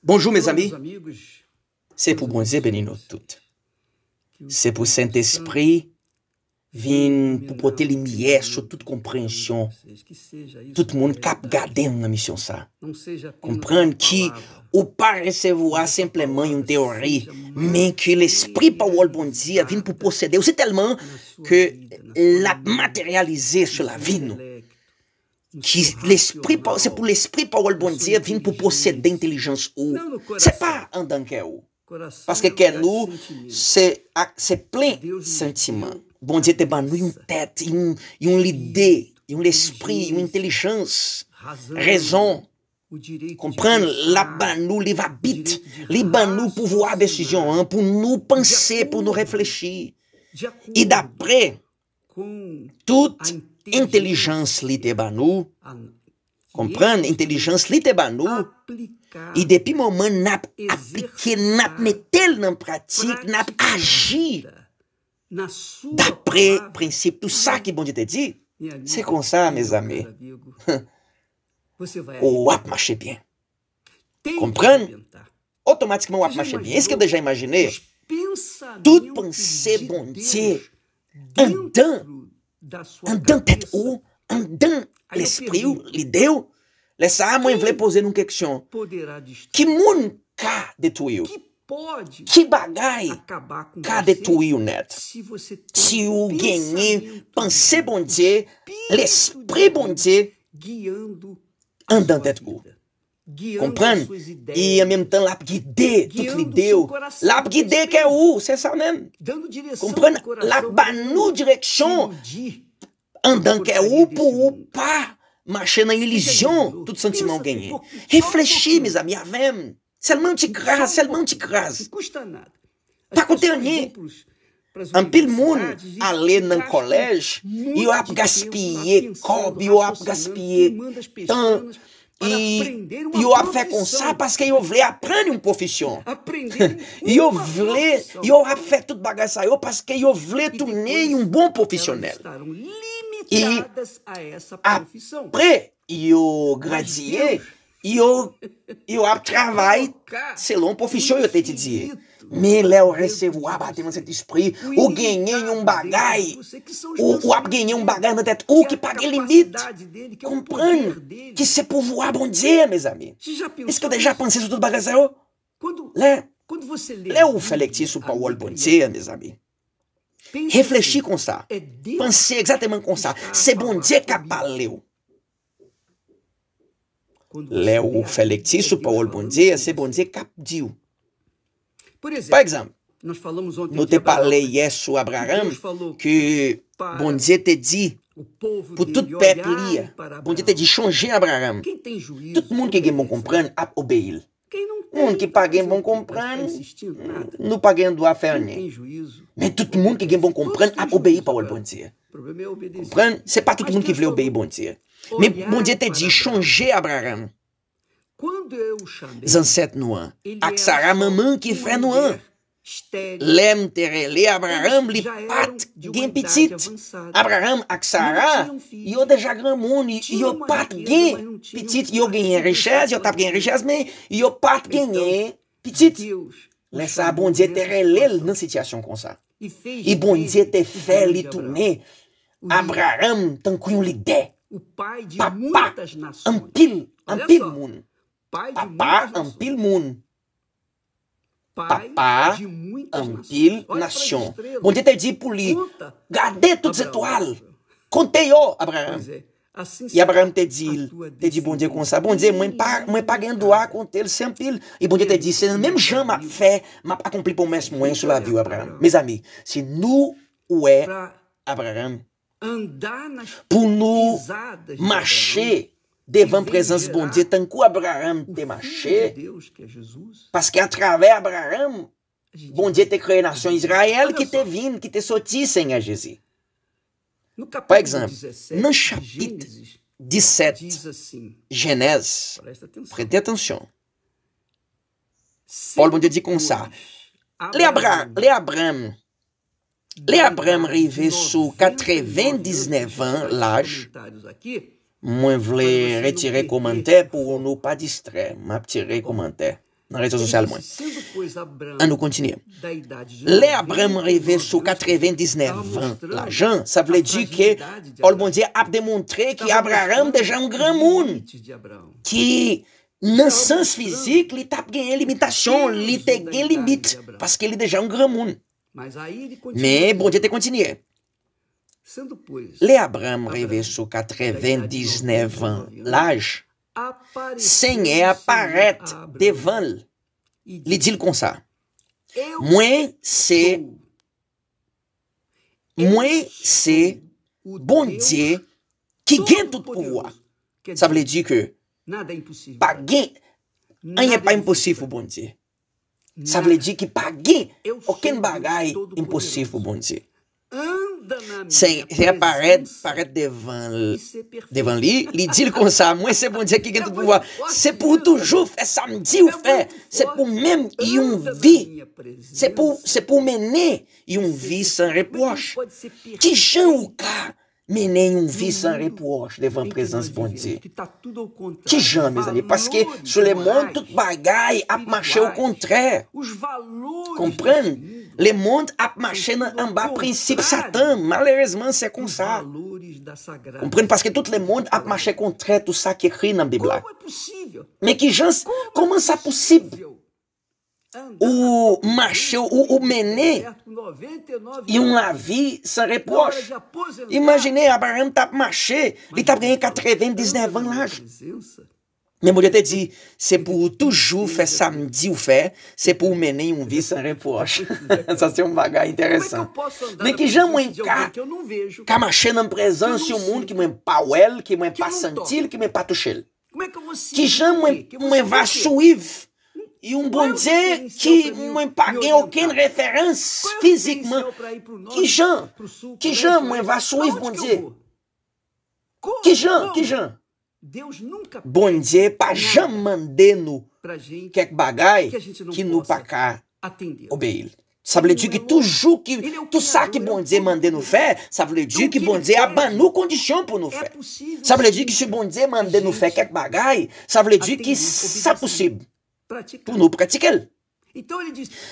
Bonjour mes amis, c'est pour bon Dieu bénir nous toutes. C'est pour Saint-Esprit vient pour porter lumière sur toute compréhension. Tout le monde cap garder dans la mission ça. Comprendre qui ou pas recevoir simplement une théorie, mais que l'esprit parole bon Dieu vient pour posséder. C'est tellement que l'a matérialisé sur la vie nous. C'est pour l'esprit parole bon Dieu vient pour posséder l'intelligence ou c'est pas en tant que ou. Parce que nous c'est plein de sentiments. Bon Dieu te ban nous une tête, une idée, un esprit, une intelligence, raison. Comprendre la ban nous les va vite, les ban nous pouvoir décision, pour nous penser, pour nous réfléchir. Et d'après toute intelligence li te ban nous, comprendre intelligence li te ban nous, et depuis moment n'a appliqué, n'a mettel dans pratique, n'a agi d'après principe tout ça qui bon Dieu te dit. C'est comme ça mes amis. Ou ap marche bien. Comprendre? Automatiquement ou ap marche bien. Est-ce que déjà imaginé toute pensée bon Dieu en dans tête ou en dans l'esprit ou l'idée ou laisse ça moi voulais poser une question. Qui moun ka détruire? Qui bagay ka détruire net? Si vous gagnez pensée bon Dieu, l'esprit bon Dieu en dans tête ou. Comprendre? Et en même temps, l'a guider toute l'idée. L'a guider que ou, c'est ça même. Comprendre? La banou direction en dans que ou pour pas marcher dans l'illusion, tout sentiment gagné. Réfléchis, mes amis, avec seulement tu crases, Pas coûter rien. En pile monde aller dans le collège, il a gaspillé corps, il a gaspillé temps. Il a fait comme ça parce qu'il voulait apprendre une profession. Il a fait toute bagage ça parce qu'il voulait tourner un bon professionnel. Et après, il a gradué, il a travaillé selon profession il a étudié. Mais là, on recevoir dans cet esprit, ou gagner un bagage, ou gagner un bagage dans tête, ou qui pas de limite. Comprendre que c'est pouvoir bon Dieu, mes amis. Est-ce que déjà pensé sur tout bagage ça? Là, où fait lecture sur parole bon Dieu, mes amis. Réfléchis comme ça. Pensez exactement comme ça. C'est bon Dieu qui a parlé. Là, où fait lecture sur parole bon Dieu, c'est bon Dieu qui a dit. Par exemple, nous te parlé hier sur Abraham que bon Dieu te dit pour tout peuple, bon Dieu te dit changer Abraham. Tout le monde qui est bon comprendre a obéir. Le monde qui pas bon comprendre, nous pas droit faire rien. Mais tout le monde qui est bon comprendre a obéir par le bon Dieu. Comprendre? C'est pas tout le monde qui veut obéir bon Dieu. Mais bon Dieu te dit changer Abraham. Ancêtres noirs, ak Sarah maman qui fait noir. Lem terele Abraham li pat gen petit. Abraham ak Sarah, yo déjà grand monde, yo pat gen petit, yo gen richesse, yo tap gen richesse mais yo pat gen petit. Laisse ça bon Dieu terele dans situation comme ça. Et bon Dieu te fait li tourner Abraham tant qu'on l'idée. Papa en pile monde. Papa en pile monde. Papa en pile nation. Bon Dieu te dit pour lui, gardez toutes les étoiles. Comptez yo, Abraham. Et Abraham te dit bon Dieu comme ça. Bon Dieu, moi pas gain droit compter le simple. Et bon Dieu te dit, c'est le même Jean m'a fait, m'a accompli pour moi sur la vie Abraham. Mes amis, si nous ouais Abraham pour nous marcher devant la présence de bon Dieu, tant qu'Abraham te marché, parce qu'à travers Abraham, bon Dieu te créé la nation Israël qui te vient, qui te sorti, Seigneur Jésus. Par exemple, dans le chapitre 17, Genèse, prêtez attention. Paul, bon Dieu dit comme ça. Les Abraham arrivé sur 99 ans l'âge. Moi, je voulais retirer commentaire pour ne pas distraire. Je vais retirer commentaire. na rede social mwen. An nou kontinye. Le Abraham rive sou 99 ans l'ajan, sa vle di ke ol bon Dieu ap demontre ki Abraham deja un gran moun. Ki nan sens fizik li tap genyen limitasyon, li te gen limite, paske li deja un gran moun. Mais bon Dieu te kontinye. Le Abraham rive sou 99 ans l'aj, Seigneur apparaît devant li dit comme ça. Moi c'est bon Dieu qui gagne tout pouvoir. Ça veut dire que pas gain rien n'est pas impossible pour bon Dieu. Ça veut dire que pas gain aucun bagaille impossible pour bon Dieu. C'est apparaît devant lui, il dit comme ça, moi c'est bon Dieu qui gagne tout pouvoir. C'est pour toujours faire ça me dit ou faire, c'est pour même une vie. C'est pour mener une vie sans reproche. Qui gens ou cas mener une vie sans reproche devant la présence de bon Dieu. Qui gens mes amis, parce que sur le monde tout bagaille a marché au contraire. Comprenez? Le monde a marché en bas principe Satan. Malheureusement, c'est comme ça. Comprenez? Parce que tout le monde a marché contraire tout ça qui est écrit dans la Bible. Mais qui gens, comment ça possible? Ou marcher, ou mener une vie sans reproche. Imaginez, Abraham t'a marché, il t'a gagné 99 ans l'âge. Mais mon Dieu te dit, c'est pour toujours faire samedi ou faire, c'est pour mener une vie sans reproche. Ça, c'est un bagage intéressant. Mais qui j'aime moins qu'à marcher dans la présence du monde qui m'a pas well, qui m'a pas senti, qui m'a pas touché. Qui j'aime moins va suivre. Et un bon Dieu qui n'a pas aucune référence physiquement. Qui Jean va suivre bon Dieu? Qui Jean? Bon Dieu pas jamais mandé nous quelques bagailles qui nous pas qu'à obéir. Ça veut dire que toujours tout ça que bon Dieu mande nous faire, ça veut dire que bon Dieu a ban nous conditions pour nous faire. Ça veut dire que si bon Dieu mande nous faire quelques bagailles, ça veut dire que c'est possible pour nous pratiquer.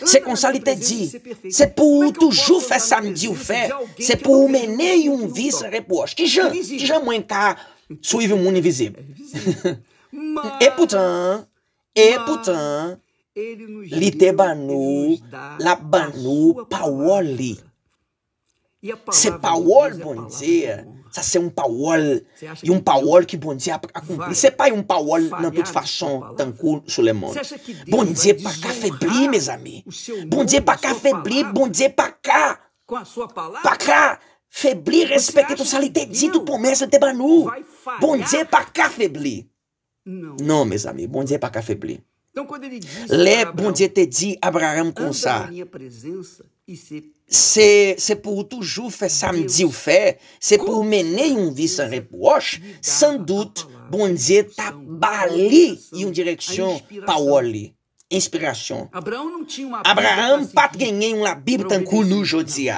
C'est comme ça qu'il t'a dit. C'est pour toujours faire samedi ou faire. C'est pour mener une vie sans reproche. Qui j'ai moins qu'à suivre le monde invisible. Et pourtant, il te banou, la banou, parole. C'est parole, bon Dieu. Ça, c'est une parole qui bon Dieu a accompli. C'est pas une parole de toute façon, tant que sur le monde. Bon Dieu pas qu'à faiblir, mes amis. Bon Dieu pas qu'à faiblir, bon Dieu pas qu'à faiblir, respecter tout ça, il te dit, toute promesse, te banou. Bon Dieu pas qu'à faiblir. Non, mes amis, bon Dieu pas qu'à faiblir. Le bon Dieu te dit, Abraham comme ça. C'est pour toujours faire samedi ou faire, c'est pour mener une vie sans reproche. Sans doute, bon Dieu t'a bali une direction parole, inspiration. Abraham pas gagné une Bible tant que nous aujourd'hui.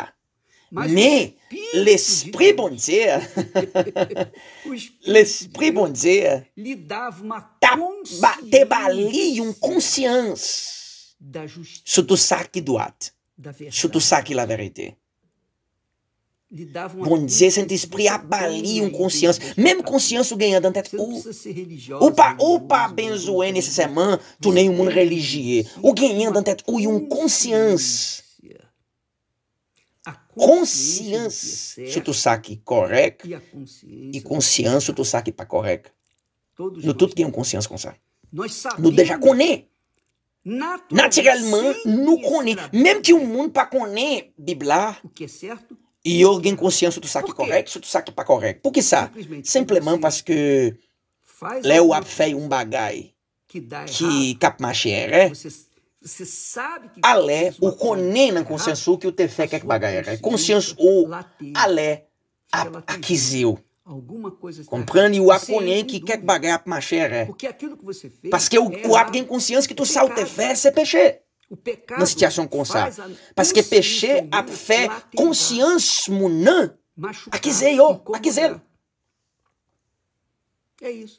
Mais l'esprit bon Dieu, t'a bali une conscience sur tout ça qui doit. Sur tout ça qui est la vérité. Bon Dieu, Saint-Esprit a bali une conscience. Même conscience ou gagnant dans tête ou pas besoin nécessairement tourner un monde religieux. Ou gagnant dans tête ou une conscience. Conscience sur tout ça qui est correct. Et conscience sur tout ça qui n'est pas correct. Nous tous avons conscience comme ça. Nous déjà connaissons. Naturellement, nous connaissons. Même si le monde ne connaît la Bible, il y a une conscience de tout ça qui est correct, sur tout ça qui n'est pas correct. Pour qui ça? Simplement parce que là où on fait un bagage qui cap marcher, allez, ou connaît dans la conscience que tu fait quelque bagage. Conscience ou allez acquérir. Compreende? O ap connaît que quelque bagay ap marcher. Parce que o ap tem consciência que tout ça ou te fait c'est péché. Dans situation comme ça. Parce que péché a fait conscience mon acquiser.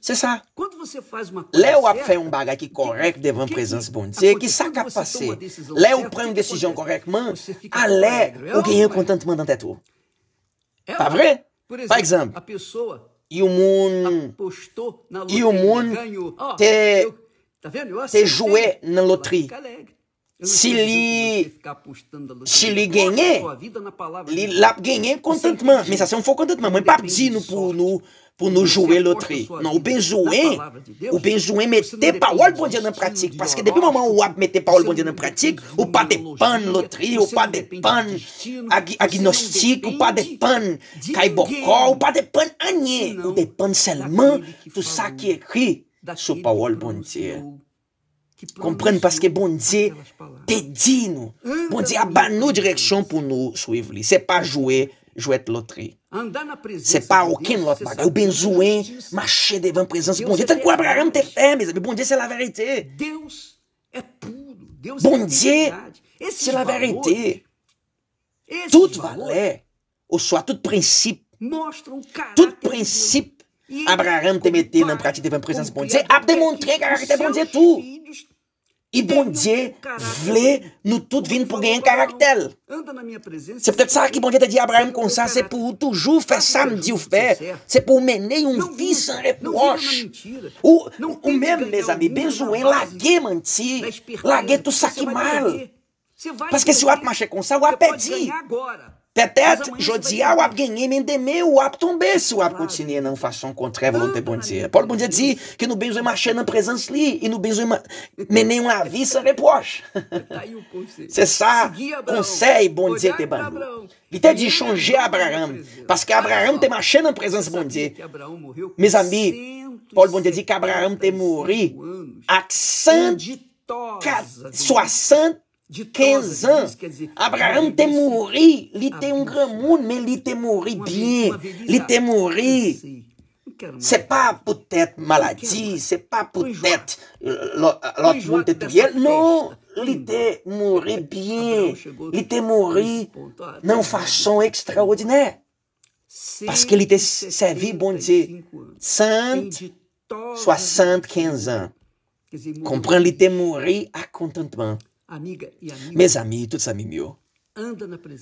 C'est ça. Là où on fait un bagage correct devant la présence bon Dieu, qui ça qu'a passé? Là où on prend une décision correctement, allez, on gagne un contentement dans tête. Pas vrai? Par exemple, il y a un monde te joué dans la loterie. Si il gagne, il a gagné contentement. Mais ça, c'est un faux contentement. Moi, pas dit pour nous jouer loterie. Non, ou bien mettez parole bon Dieu dans pratique. Parce que depuis le moment où vous mettez parole bon Dieu dans pratique, ou pas dépend loterie, ou pas dépend agnostique, ou pas dépend caibocor, ou pas dépend rien. Ou dépend seulement tout ça qui est écrit sur parole bon Dieu. Comprenez parce que bon Dieu te dit nous. Bon Dieu a ban nous direction pour nous suivre. C'est pas jouer loterie. C'est pas aucun autre bagage. Ou bien jouer, marcher devant la présence de bon Dieu. Tant quoi Abraham te fait, mais bon Dieu c'est la vérité. Bon Dieu c'est la vérité. Toute valeur, ou soit tout principe, Abraham te mettait dans la pratique devant la présence de bon Dieu, a démontré caractère bon Dieu tout. Et bon Dieu voulait nous tous venir pour gagner un caractère. C'est peut-être ça que bon Dieu te dit à Abraham comme ça, c'est pour toujours faire ça, me dit ou faire. C'est pour mener une vie sans reproche. Ou même, mes amis, besoin laguer mentir, laguer tout ça qui est mal. Parce que si vous marchez comme ça, vous avez perdu. Peut-être, je dis, vous avez gagné, mais demain, vous avez tombé si vous avez continué de façon contraire à la volonté de bon Dieu. Paul bon Dieu dit que nous avons besoin de marcher dans la présence et nous avons besoin de mener une vie sans reproche. C'est ça, conseil bon Dieu te bandou. Il t'a dit changer Abraham. Parce qu'Abraham te marché dans la présence de bon Dieu. Mes amis, Paul bon Dieu dit qu'Abraham te mouru à 160 15 ans, Abraham te mouru, il était un grand monde, mais il était mouru bien, il était mouru. C'est pas peut-être maladie, c'est pas peut-être l'autre monde te tué, non, il était mouru bien, il était mouru d'une façon extraordinaire. Parce qu'il était servi, bon Dieu, 175 ans. Comprends, il était mouru à contentement. Mes amis, tous amis mieux.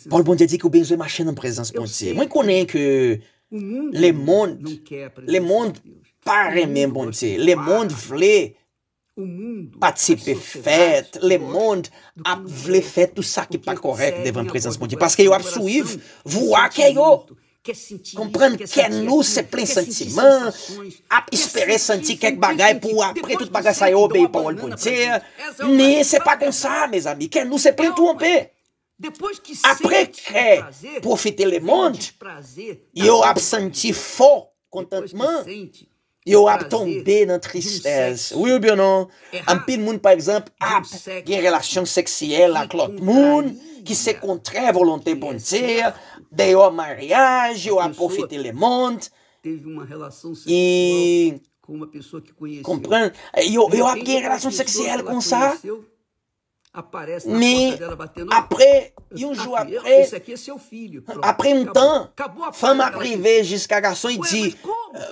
Paul bon Dieu dit que vous avez besoin de marcher dans la présence de bon Dieu. Moi, je connais que le monde pas même bon Dieu. Le monde voulait participer fête. Le monde voulait faire tout ça qui n'est pas correct devant la présence de bon Dieu. Parce que vous avez suivi, vous avez comprendre que nous, c'est plein sentiment, à espérer sentir quelques bagailles pour après tout bagage ça y obéir parole bon Dieu. Mais c'est pas comme ça, mes amis, que nous, c'est plein tout en paix. Après que profiter le monde, il a senti fort contentement, il a tombé dans la tristesse. Oui ou bien non? Un peu de monde, par exemple, a une relation sexuelle avec l'autre monde, qui se contraire à la volonté bon Dieu. D'ailleurs, mariage, eu a profité le monde. E comprando, eu a une relation sexuelle comme ça. Mais après, un jour après un temps, femme a privé jusqu'à garçon et dit,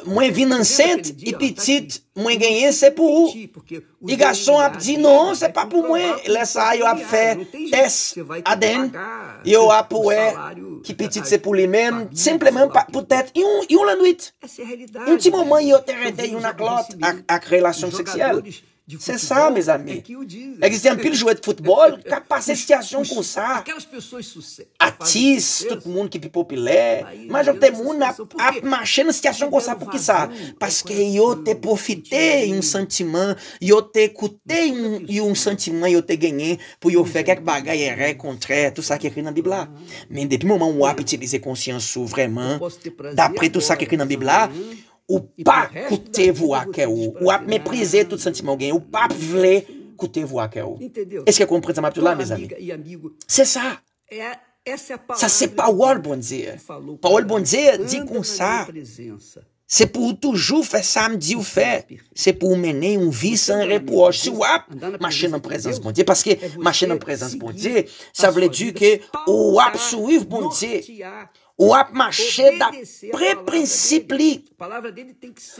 moi vine enceinte et petite, moi gagné c'est pour vous. Et garçon a dit non, c'est pas pour moi. Là ça, il a fait test ADN, il a pour qui petite c'est pour lui-même, simplement peut-être une la nuit. Un petit moment il a arrêté une avec relation sexuelle. C'est ça, mes amis. Existe un pile joueur de football qui a passé situation comme ça. Artiste, tout le monde qui est populaire. Mais je te monde a marché dans situation comme ça pour qui ça? Parce que yo te profité un sentiment, yo te écouté un sentiment, yo te gagné pour yo faire quelques bagailles contraires, tout ça qui est écrit dans la Bible. Mais depuis le moment où on a utilisé conscience vraiment, d'après tout ça qui est écrit dans la Bible, ou pas écouter voix que ou a mépriser tout sentiment gain ou pas vouloir écouter voix que est-ce que vous comprenez ça là mes amis? C'est ça. Ça c'est parole bon Dieu. Parole bon Dieu dit comme ça. C'est pour toujours faire ça me dit ou faire. C'est pour mener une vie sans reproche. Si vous marcher dans la présence bon Dieu parce que marcher dans la présence bon Dieu, ça veut dire que ou suivre bon Dieu. ou ap marcher d'après princípio li,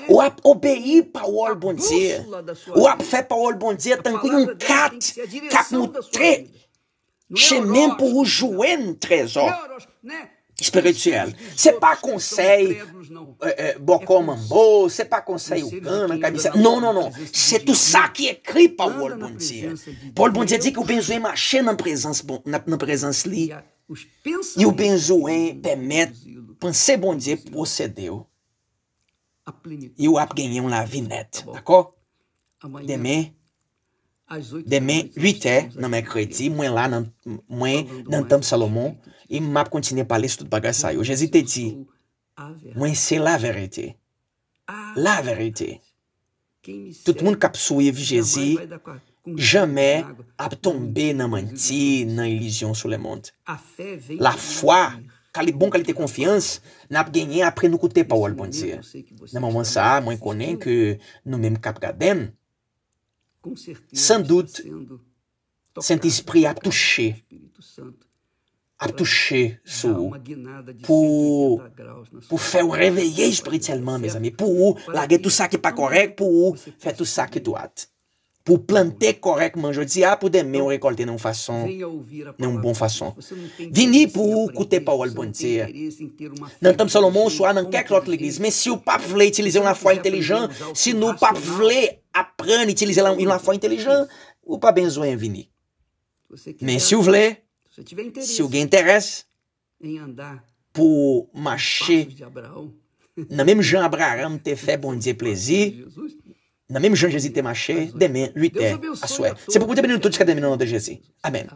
ou ap obéir parole bon Dieu, ou ap fait parole bon Dieu tant que cap montré chemin pour jouer un trésor spirituel. C'est pas conseil bocó mambo, c'est pas conseil ugana, cabeça. Non. C'est tout ça qui est écrit par Paul bon Dieu. Paul bon Dieu dit que o besoin marcher na présence li. E o besoin permet penser bon Dieu procéder. E o ap gagner la vie nette, d'accord? Demain 8h, dans mercredi, moi là, dans Temple Salomon, et m'a continué à parler sur tout bagage ça. Jésus te dit, moi c'est la vérité. La vérité. Tout le monde qui a suivi Jésus, jamais a tombé dans mentir, dans illusion sur le monde. La foi, bonne qualité de confiance, n'a gagné après nous écouter parole bon Dieu. Dans moment ça, moi connais que nous même cap gadem. Sans doute, Saint-Esprit a touché pour faire réveiller spirituellement, mes amis, pour larguer tout ça qui n'est pas correct, pour faire tout ça qui doit. Pour planter correctement, je dis, pour demain, récolter d'une bonne façon. Venez pour écouter parole bon Dieu. Dans le temps de Salomon, soit dans quelque autre église. Mais si vous ne voulez pas utiliser une foi intelligente, si nous ne voulons pas apprendre à utiliser une foi intelligente, vous n'avez pas besoin de venir. Mais si vous voulez, si vous avez intérêt pour marcher, dans même Jean Abraham te fait bon Dieu plaisir, dans même Jean Jésus te marché, demain, 8h, à soir. C'est pour vous bénir tout ce qui est dans le nom de Jésus. Amen.